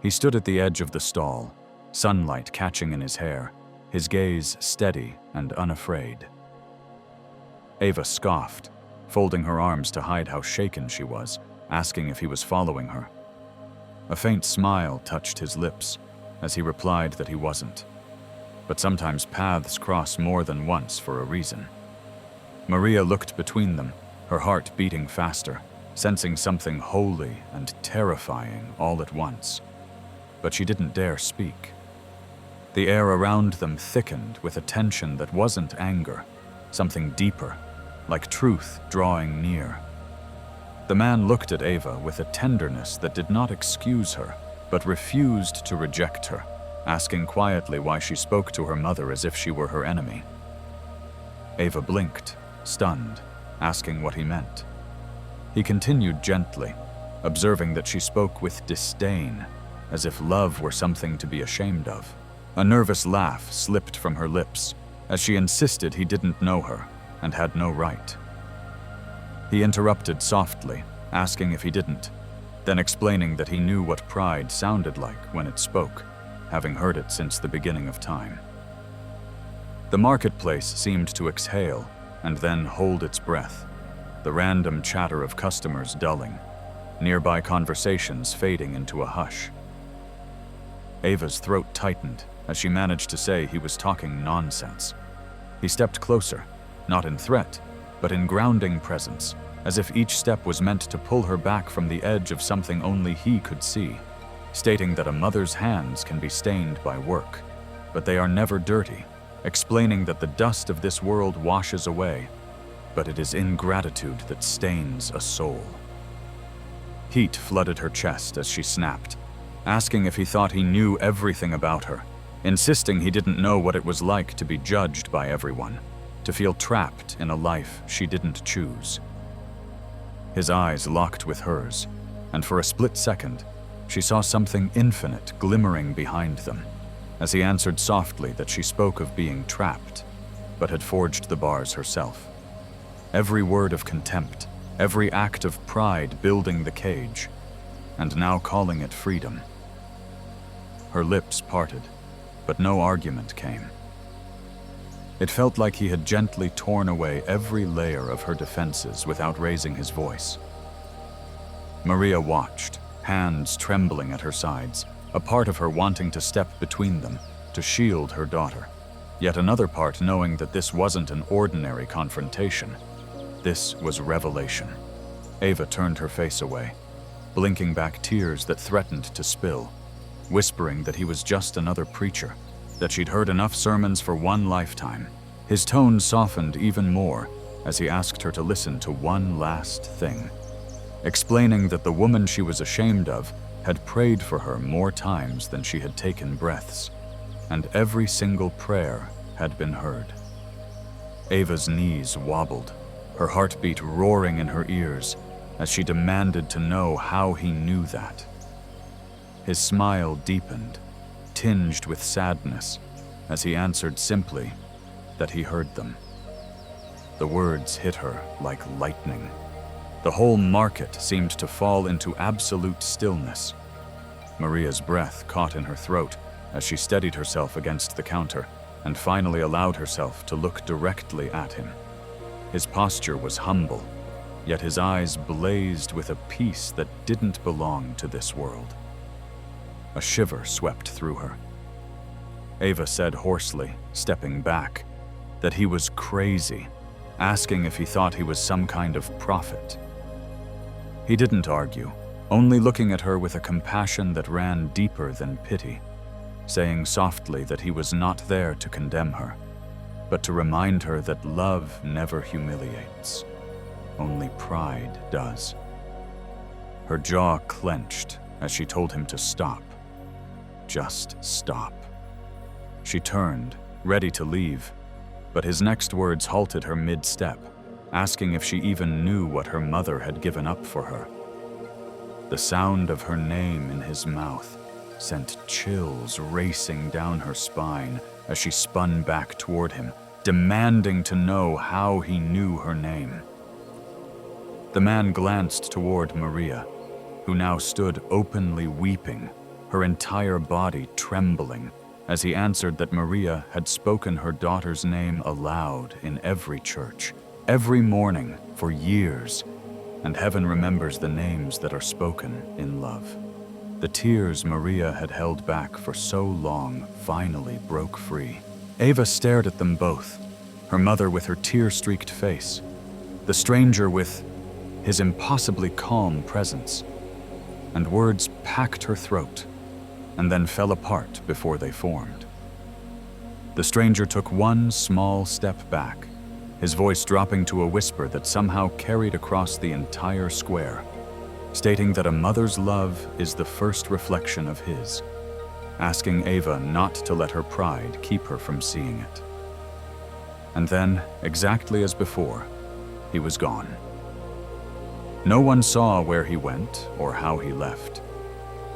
He stood at the edge of the stall, sunlight catching in his hair, his gaze steady and unafraid. Ava scoffed, folding her arms to hide how shaken she was, asking if he was following her. A faint smile touched his lips as he replied that he wasn't. But sometimes paths cross more than once for a reason. Maria looked between them, her heart beating faster, sensing something holy and terrifying all at once. But she didn't dare speak. The air around them thickened with a tension that wasn't anger, something deeper, like truth drawing near. The man looked at Ava with a tenderness that did not excuse her, but refused to reject her, asking quietly why she spoke to her mother as if she were her enemy. Ava blinked, stunned, asking what he meant. He continued gently, observing that she spoke with disdain, as if love were something to be ashamed of. A nervous laugh slipped from her lips as she insisted he didn't know her and had no right. He interrupted softly, asking if he didn't, then explaining that he knew what pride sounded like when it spoke, having heard it since the beginning of time. The marketplace seemed to exhale and then hold its breath, the random chatter of customers dulling, nearby conversations fading into a hush. Ava's throat tightened as she managed to say he was talking nonsense. He stepped closer, not in threat, but in grounding presence, as if each step was meant to pull her back from the edge of something only he could see, stating that a mother's hands can be stained by work, but they are never dirty, explaining that the dust of this world washes away, but it is ingratitude that stains a soul. Heat flooded her chest as she snapped, asking if he thought he knew everything about her, insisting he didn't know what it was like to be judged by everyone, to feel trapped in a life she didn't choose. His eyes locked with hers, and for a split second, she saw something infinite glimmering behind them, as he answered softly that she spoke of being trapped, but had forged the bars herself. Every word of contempt, every act of pride building the cage, and now calling it freedom. Her lips parted, but no argument came. It felt like he had gently torn away every layer of her defenses without raising his voice. Maria watched, hands trembling at her sides, a part of her wanting to step between them, to shield her daughter, yet another part knowing that this wasn't an ordinary confrontation. This was revelation. Ava turned her face away, blinking back tears that threatened to spill, whispering that he was just another preacher, that she'd heard enough sermons for one lifetime. His tone softened even more as he asked her to listen to one last thing, explaining that the woman she was ashamed of had prayed for her more times than she had taken breaths, and every single prayer had been heard. Ava's knees wobbled, her heartbeat roaring in her ears as she demanded to know how he knew that. His smile deepened, tinged with sadness, as he answered simply that he heard them. The words hit her like lightning. The whole market seemed to fall into absolute stillness. Maria's breath caught in her throat as she steadied herself against the counter and finally allowed herself to look directly at him. His posture was humble, yet his eyes blazed with a peace that didn't belong to this world. A shiver swept through her. Ava said hoarsely, stepping back, that he was crazy, asking if he thought he was some kind of prophet. He didn't argue, only looking at her with a compassion that ran deeper than pity, saying softly that he was not there to condemn her, but to remind her that love never humiliates. Only pride does. Her jaw clenched as she told him to stop. Just stop. She turned, ready to leave, but his next words halted her mid-step, asking if she even knew what her mother had given up for her. The sound of her name in his mouth sent chills racing down her spine as she spun back toward him, demanding to know how he knew her name. The man glanced toward Maria, who now stood openly weeping, her entire body trembling, as he answered that Maria had spoken her daughter's name aloud in every church, every morning for years, and heaven remembers the names that are spoken in love. The tears Maria had held back for so long finally broke free. Ava stared at them both, her mother with her tear-streaked face, the stranger with his impossibly calm presence, and words packed her throat and then fell apart before they formed. The stranger took one small step back, his voice dropping to a whisper that somehow carried across the entire square, stating that a mother's love is the first reflection of his, asking Ava not to let her pride keep her from seeing it. And then, exactly as before, he was gone. No one saw where he went or how he left.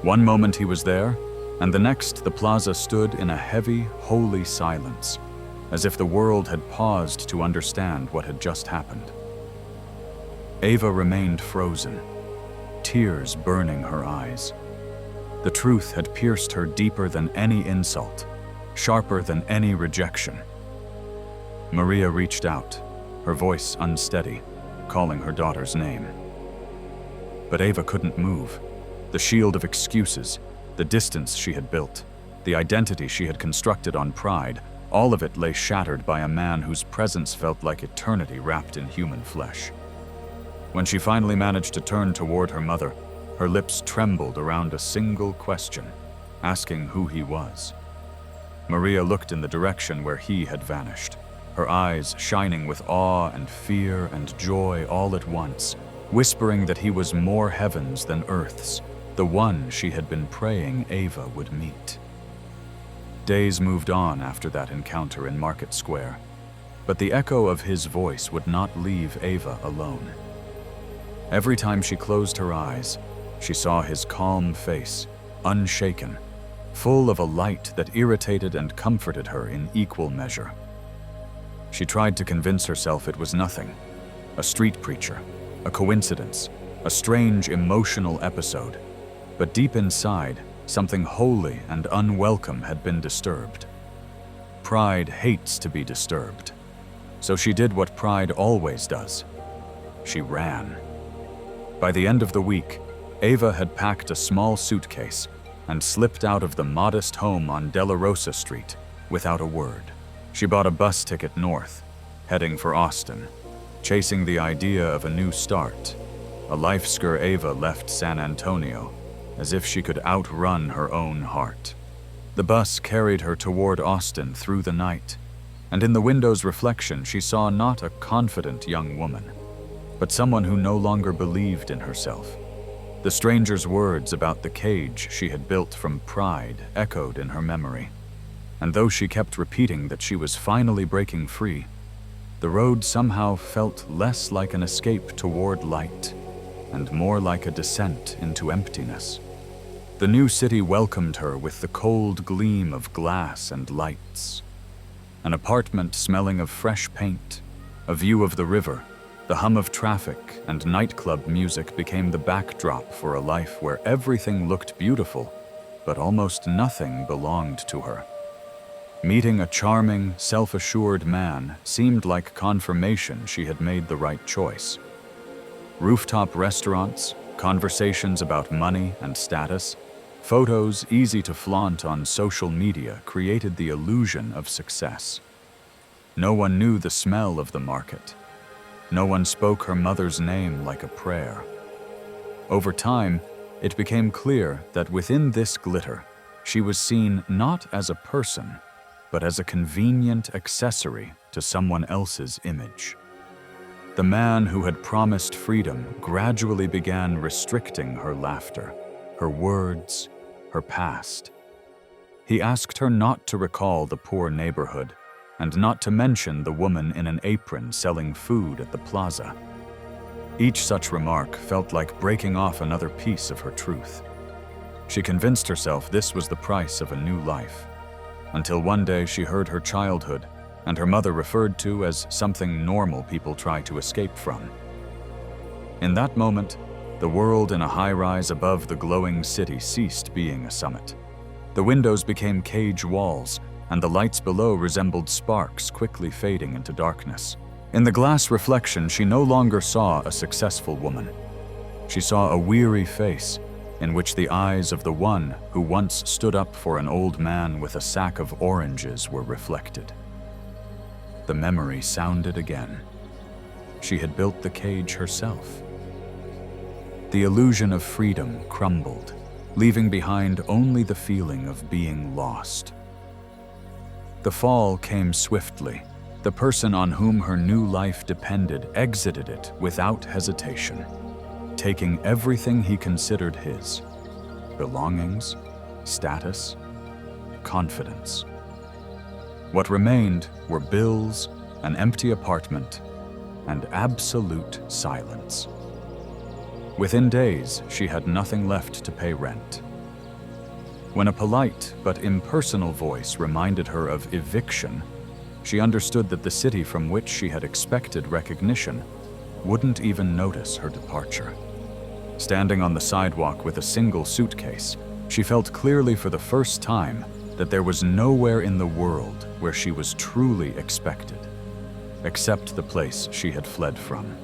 One moment he was there, and the next the plaza stood in a heavy, holy silence, as if the world had paused to understand what had just happened. Ava remained frozen, tears burning her eyes. The truth had pierced her deeper than any insult, sharper than any rejection. Maria reached out, her voice unsteady, calling her daughter's name. But Ava couldn't move. The shield of excuses, the distance she had built, the identity she had constructed on pride, all of it lay shattered by a man whose presence felt like eternity wrapped in human flesh. When she finally managed to turn toward her mother, her lips trembled around a single question, asking who he was. Maria looked in the direction where he had vanished, her eyes shining with awe and fear and joy all at once, whispering that he was more heavens than earths, the one she had been praying Ava would meet. Days moved on after that encounter in Market Square, but the echo of his voice would not leave Ava alone. Every time she closed her eyes, she saw his calm face, unshaken, full of a light that irritated and comforted her in equal measure. She tried to convince herself it was nothing, a street preacher, a coincidence, a strange emotional episode, but deep inside, something holy and unwelcome had been disturbed. Pride hates to be disturbed, so she did what pride always does. She ran. By the end of the week, Ava had packed a small suitcase and slipped out of the modest home on De La Rosa Street without a word. She bought a bus ticket north, heading for Austin, chasing the idea of a new start. A life-scur Ava left San Antonio, as if she could outrun her own heart. The bus carried her toward Austin through the night, and in the window's reflection she saw not a confident young woman, but someone who no longer believed in herself. The stranger's words about the cage she had built from pride echoed in her memory, and though she kept repeating that she was finally breaking free, the road somehow felt less like an escape toward light and more like a descent into emptiness. The new city welcomed her with the cold gleam of glass and lights. An apartment smelling of fresh paint, a view of the river, the hum of traffic and nightclub music became the backdrop for a life where everything looked beautiful, but almost nothing belonged to her. Meeting a charming, self-assured man seemed like confirmation she had made the right choice. Rooftop restaurants, conversations about money and status, photos easy to flaunt on social media created the illusion of success. No one knew the smell of the market. No one spoke her mother's name like a prayer. Over time, it became clear that within this glitter, she was seen not as a person, but as a convenient accessory to someone else's image. The man who had promised freedom gradually began restricting her laughter, her words, her past. He asked her not to recall the poor neighborhood and not to mention the woman in an apron selling food at the plaza. Each such remark felt like breaking off another piece of her truth. She convinced herself this was the price of a new life, until one day she heard her childhood and her mother referred to as something normal people try to escape from. In that moment, the world in a high-rise above the glowing city ceased being a summit. The windows became cage walls, and the lights below resembled sparks quickly fading into darkness. In the glass reflection, she no longer saw a successful woman. She saw a weary face, in which the eyes of the one who once stood up for an old man with a sack of oranges were reflected. The memory sounded again. She had built the cage herself. The illusion of freedom crumbled, leaving behind only the feeling of being lost. The fall came swiftly. The person on whom her new life depended exited it without hesitation, taking everything he considered his: belongings, status, confidence. What remained were bills, an empty apartment, and absolute silence. Within days, she had nothing left to pay rent. When a polite but impersonal voice reminded her of eviction, she understood that the city from which she had expected recognition wouldn't even notice her departure. Standing on the sidewalk with a single suitcase, she felt clearly for the first time that there was nowhere in the world where she was truly expected, except the place she had fled from.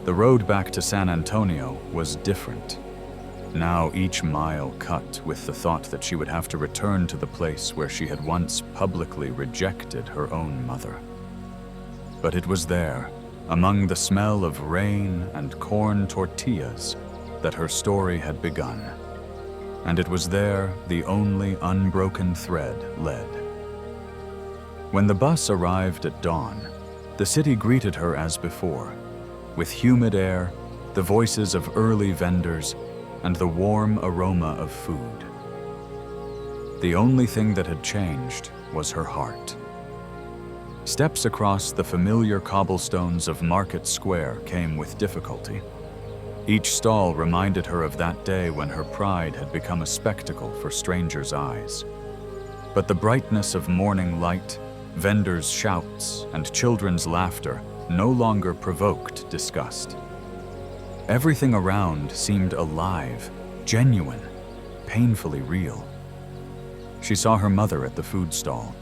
The road back to San Antonio was different. Now each mile cut with the thought that she would have to return to the place where she had once publicly rejected her own mother. But it was there, among the smell of rain and corn tortillas, that her story had begun. And it was there the only unbroken thread led. When the bus arrived at dawn, the city greeted her as before, with humid air, the voices of early vendors, and the warm aroma of food. The only thing that had changed was her heart. Steps across the familiar cobblestones of Market Square came with difficulty. Each stall reminded her of that day when her pride had become a spectacle for strangers' eyes. But the brightness of morning light, vendors' shouts, and children's laughter no longer provoked disgust. Everything around seemed alive, genuine, painfully real. She saw her mother at the food stall,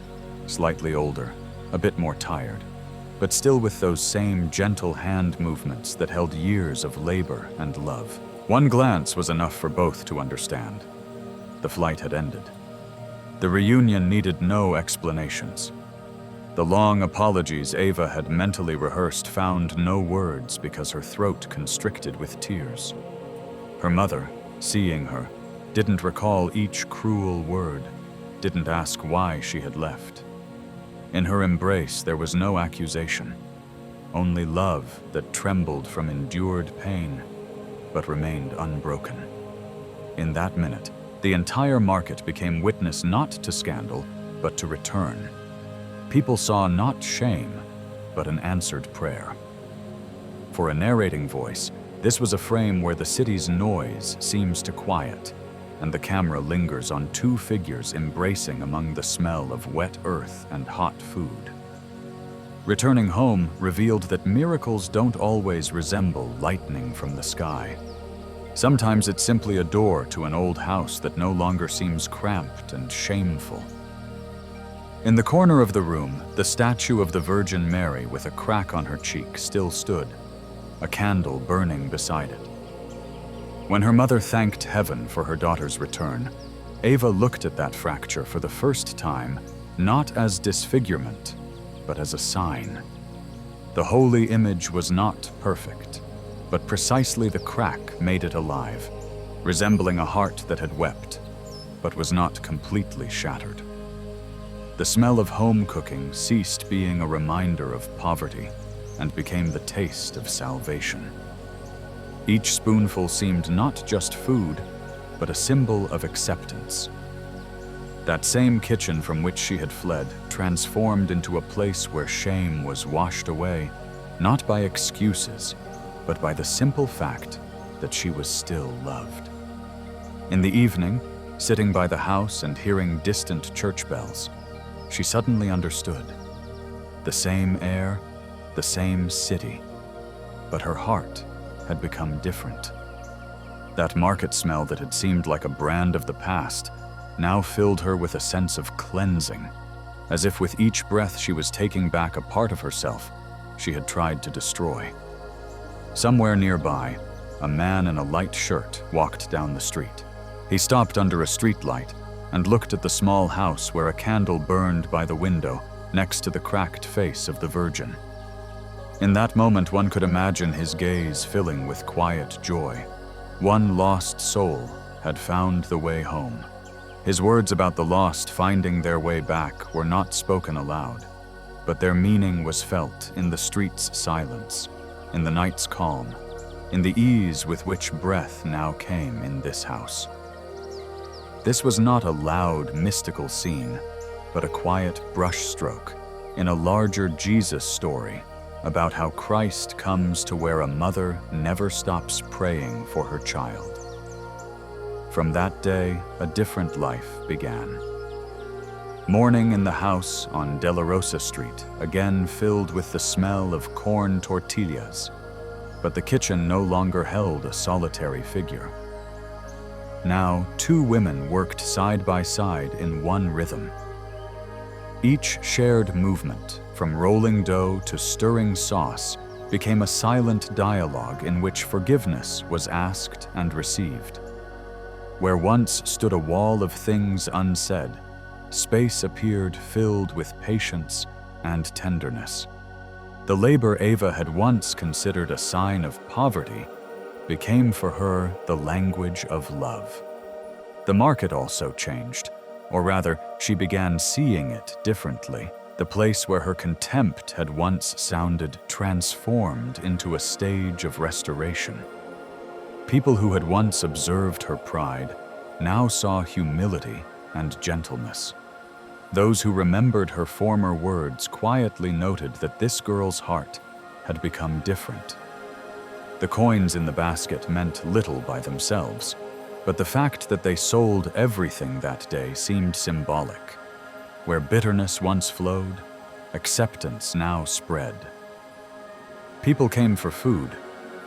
slightly older, a bit more tired, but still with those same gentle hand movements that held years of labor and love. One glance was enough for both to understand. The flight had ended. The reunion needed no explanations. The long apologies Ava had mentally rehearsed found no words because her throat constricted with tears. Her mother, seeing her, didn't recall each cruel word, didn't ask why she had left. In her embrace there was no accusation, only love that trembled from endured pain, but remained unbroken. In that minute, the entire market became witness not to scandal, but to return. People saw not shame, but an answered prayer. For a narrating voice, this was a frame where the city's noise seems to quiet, and the camera lingers on two figures embracing among the smell of wet earth and hot food. Returning home revealed that miracles don't always resemble lightning from the sky. Sometimes it's simply a door to an old house that no longer seems cramped and shameful. In the corner of the room, the statue of the Virgin Mary with a crack on her cheek still stood, a candle burning beside it. When her mother thanked heaven for her daughter's return, Ava looked at that fracture for the first time, not as disfigurement, but as a sign. The holy image was not perfect, but precisely the crack made it alive, resembling a heart that had wept, but was not completely shattered. The smell of home cooking ceased being a reminder of poverty and became the taste of salvation. Each spoonful seemed not just food, but a symbol of acceptance. That same kitchen from which she had fled transformed into a place where shame was washed away, not by excuses, but by the simple fact that she was still loved. In the evening, sitting by the house and hearing distant church bells, she suddenly understood. The same air, the same city, but her heart had become different. That market smell that had seemed like a brand of the past now filled her with a sense of cleansing, as if with each breath she was taking back a part of herself she had tried to destroy. Somewhere nearby, a man in a light shirt walked down the street. He stopped under a streetlight and looked at the small house where a candle burned by the window next to the cracked face of the Virgin. In that moment, one could imagine his gaze filling with quiet joy. One lost soul had found the way home. His words about the lost finding their way back were not spoken aloud, but their meaning was felt in the street's silence, in the night's calm, in the ease with which breath now came in this house. This was not a loud, mystical scene, but a quiet brushstroke in a larger Jesus story about how Christ comes to where a mother never stops praying for her child. From that day, a different life began. Morning in the house on De La Rosa Street again filled with the smell of corn tortillas, but the kitchen no longer held a solitary figure. Now, two women worked side by side in one rhythm. Each shared movement, from rolling dough to stirring sauce, became a silent dialogue in which forgiveness was asked and received. Where once stood a wall of things unsaid, space appeared filled with patience and tenderness. The labor Ava had once considered a sign of poverty became for her the language of love. The market also changed, or rather, she began seeing it differently. The place where her contempt had once sounded transformed into a stage of restoration. People who had once observed her pride now saw humility and gentleness. Those who remembered her former words quietly noted that this girl's heart had become different. The coins in the basket meant little by themselves, but the fact that they sold everything that day seemed symbolic. Where bitterness once flowed, acceptance now spread. People came for food,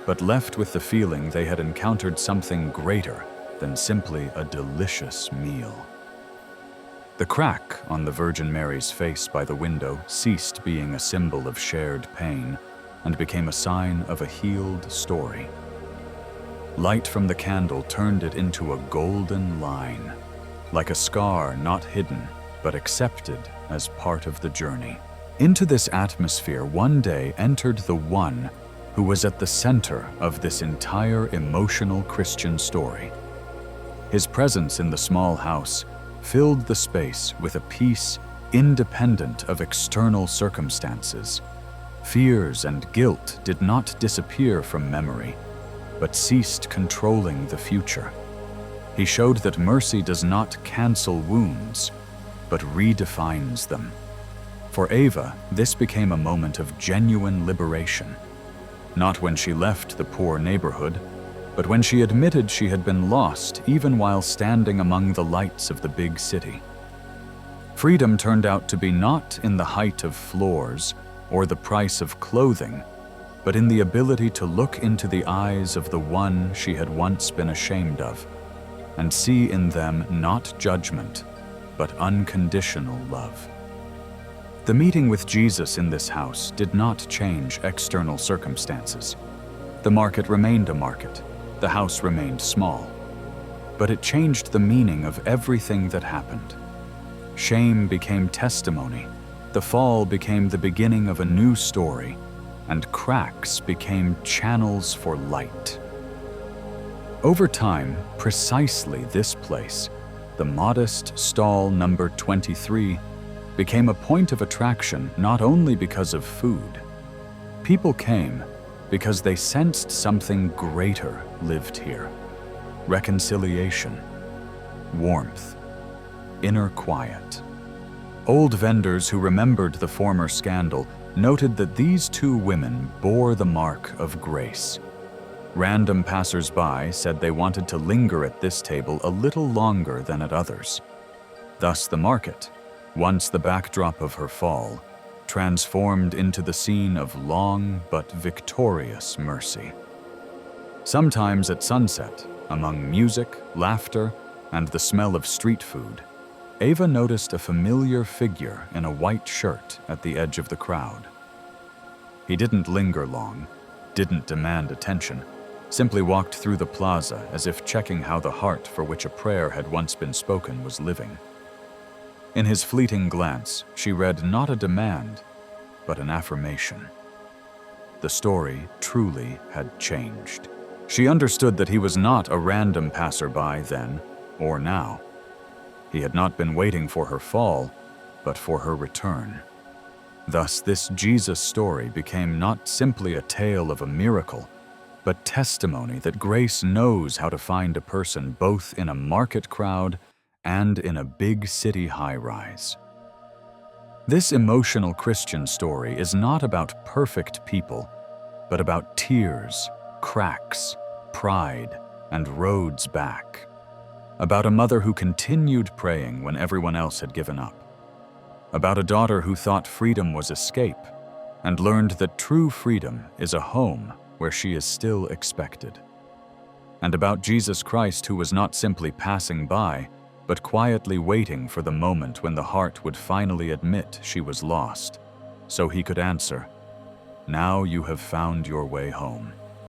but left with the feeling they had encountered something greater than simply a delicious meal. The crack on the Virgin Mary's face by the window ceased being a symbol of shared pain and became a sign of a healed story. Light from the candle turned it into a golden line, like a scar not hidden but accepted as part of the journey. Into this atmosphere one day entered the one who was at the center of this entire emotional Christian story. His presence in the small house filled the space with a peace independent of external circumstances. Fears and guilt did not disappear from memory, but ceased controlling the future. He showed that mercy does not cancel wounds, but redefines them. For Ava, this became a moment of genuine liberation. Not when she left the poor neighborhood, but when she admitted she had been lost even while standing among the lights of the big city. Freedom turned out to be not in the height of floors or the price of clothing, but in the ability to look into the eyes of the one she had once been ashamed of, and see in them not judgment, but unconditional love. The meeting with Jesus in this house did not change external circumstances. The market remained a market. The house remained small. But it changed the meaning of everything that happened. Shame became testimony. The fall became the beginning of a new story, and cracks became channels for light. Over time, precisely this place, the modest stall number 23, became a point of attraction not only because of food. People came because they sensed something greater lived here. Reconciliation, warmth, inner quiet. Old vendors who remembered the former scandal noted that these two women bore the mark of grace. Random passers-by said they wanted to linger at this table a little longer than at others. Thus the market, once the backdrop of her fall, transformed into the scene of long but victorious mercy. Sometimes at sunset, among music, laughter, and the smell of street food, Ava noticed a familiar figure in a white shirt at the edge of the crowd. He didn't linger long, didn't demand attention, simply walked through the plaza as if checking how the heart for which a prayer had once been spoken was living. In his fleeting glance, she read not a demand, but an affirmation. The story truly had changed. She understood that he was not a random passerby then or now. He had not been waiting for her fall, but for her return. Thus, this Jesus story became not simply a tale of a miracle, but testimony that grace knows how to find a person both in a market crowd and in a big city high-rise. This emotional Christian story is not about perfect people, but about tears, cracks, pride, and roads back. About a mother who continued praying when everyone else had given up. About a daughter who thought freedom was escape and learned that true freedom is a home where she is still expected. And about Jesus Christ who was not simply passing by, but quietly waiting for the moment when the heart would finally admit she was lost, so he could answer, "Now you have found your way home."